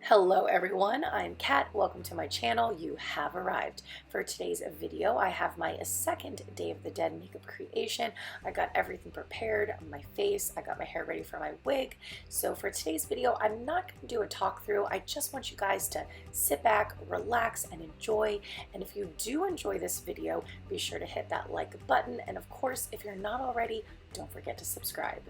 Hello everyone, I'm Kat. Welcome to my channel. You have arrived. For today's video, I have my second Day of the Dead makeup creation. I got everything prepared on my face. I got my hair ready for my wig. So for today's video, I'm not going to do a talk through. I just want you guys to sit back, relax, and enjoy. And if you do enjoy this video, be sure to hit that like button. And of course, if you're not already, don't forget to subscribe.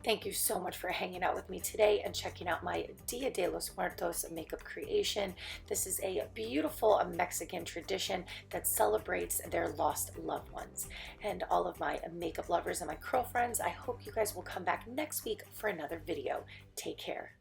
Thank you so much for hanging out with me today and checking out my Dia de los Muertos makeup creation. This is a beautiful Mexican tradition that celebrates their lost loved ones. And all of my makeup lovers and my curl friends, I hope you guys will come back next week for another video. Take care.